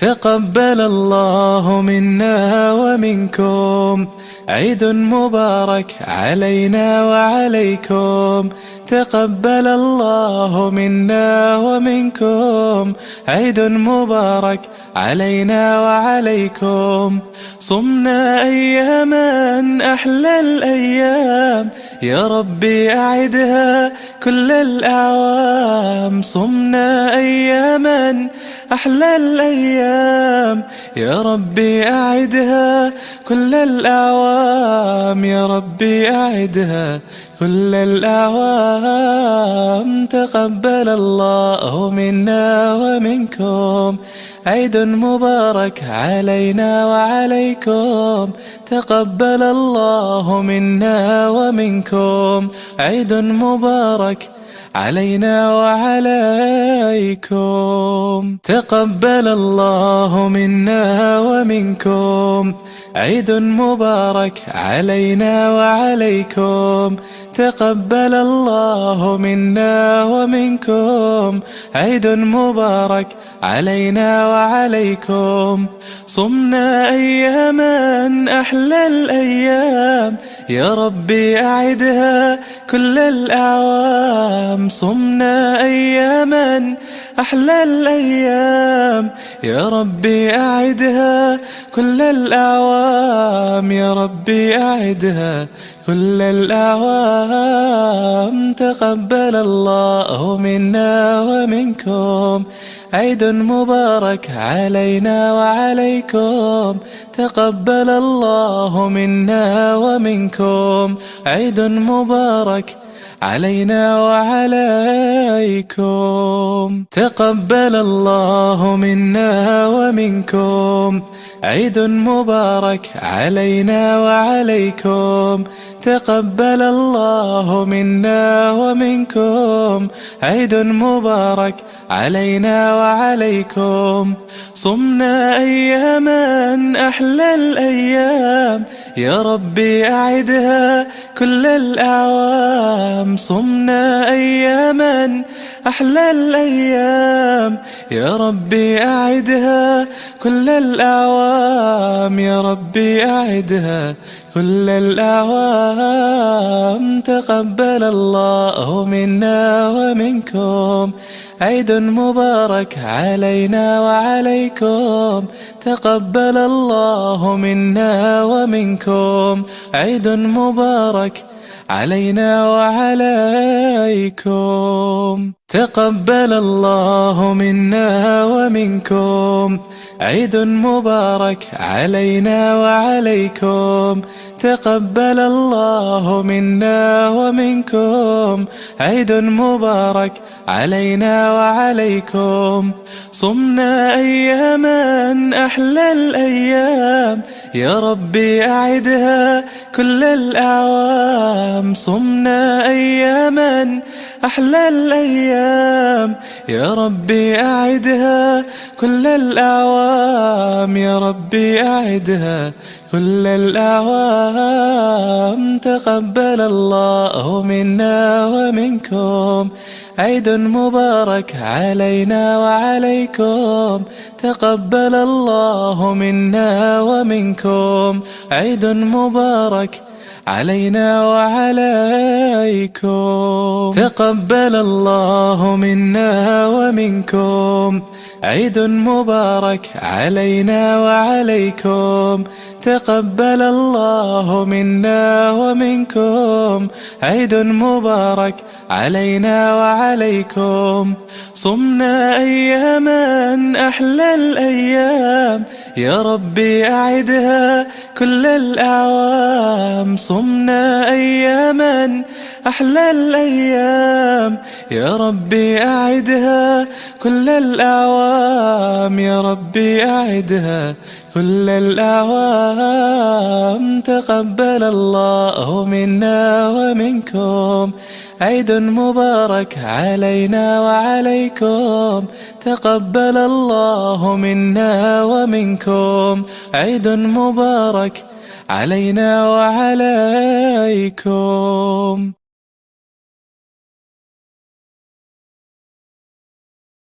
تقبل الله منا ومنكم، عيد مبارك علينا وعليكم. تقبل الله منا ومنكم، عيد مبارك علينا وعليكم. صمنا أياما أحلى الأيام، يا ربي أعدها كل الأعوام. صمنا أياما أحلى الأيام، يا ربي أعدها كل الأعوام. يا ربي أعدها كل الأعوام. تقبل الله منا ومنكم، عيد مبارك علينا وعليكم. تقبل الله منا ومنكم، عيد مبارك علينا وعليكم. تقبل الله منا ومنكم، عيد مبارك علينا وعليكم. تقبل الله منا ومنكم، عيد مبارك علينا وعليكم. صمنا أياما أحلى الأيام، يا ربي أعدها كل الأعوام. صمنا أياما أحلى الأيام، يا ربي أعدها كل الأعوام. يا ربي أعدها كل الأعوام. تقبل الله منا ومنكم، عيد مبارك علينا وعليكم. تقبل الله منا ومنكم، عيد مبارك علينا وعليكم. تقبل الله منا ومنكم، عيد مبارك علينا وعليكم. تقبل الله منا ومنكم، عيد مبارك علينا وعليكم. صمنا أياما أحلى الأيام، يا ربي أعدها كل الأعوام. صمنا أياما أحلى الأيام، يا ربي أعدها كل الأعوام. يا ربي أعدها كل الأعوام. تقبل الله منا ومنكم، عيد مبارك علينا وعليكم. تقبل الله منا ومنكم، عيد مبارك علينا وعليكم. تقبل الله منا ومنكم، عيد مبارك علينا وعليكم. تقبل الله منا ومنكم، عيد مبارك علينا وعليكم. صمنا أياما أحلى الأيام، يا ربي أعدها كل الأعوام. صمنا أياما أحلى الأيام، يا ربي أعدها كل الأعوام. يا ربي أعدها كل الأعوام. تقبل الله منا ومنكم، عيد مبارك علينا وعليكم. تقبل الله منا ومنكم، عيد مبارك علينا وعليكم. تقبل الله منا ومنكم، عيد مبارك علينا وعليكم. تقبل الله منا ومنكم، عيد مبارك علينا وعليكم. صمنا أياما أحلى الأيام، يا ربي أعدها كل الأعوام. صمنا أياما أحلى الأيام، يا ربي أعدها كل الأعوام. يا ربي أعدها كل الأعوام. تقبل الله منا ومنكم، عيد مبارك علينا وعليكم. تقبل الله منا ومنكم، عيد مبارك علينا وعليكم.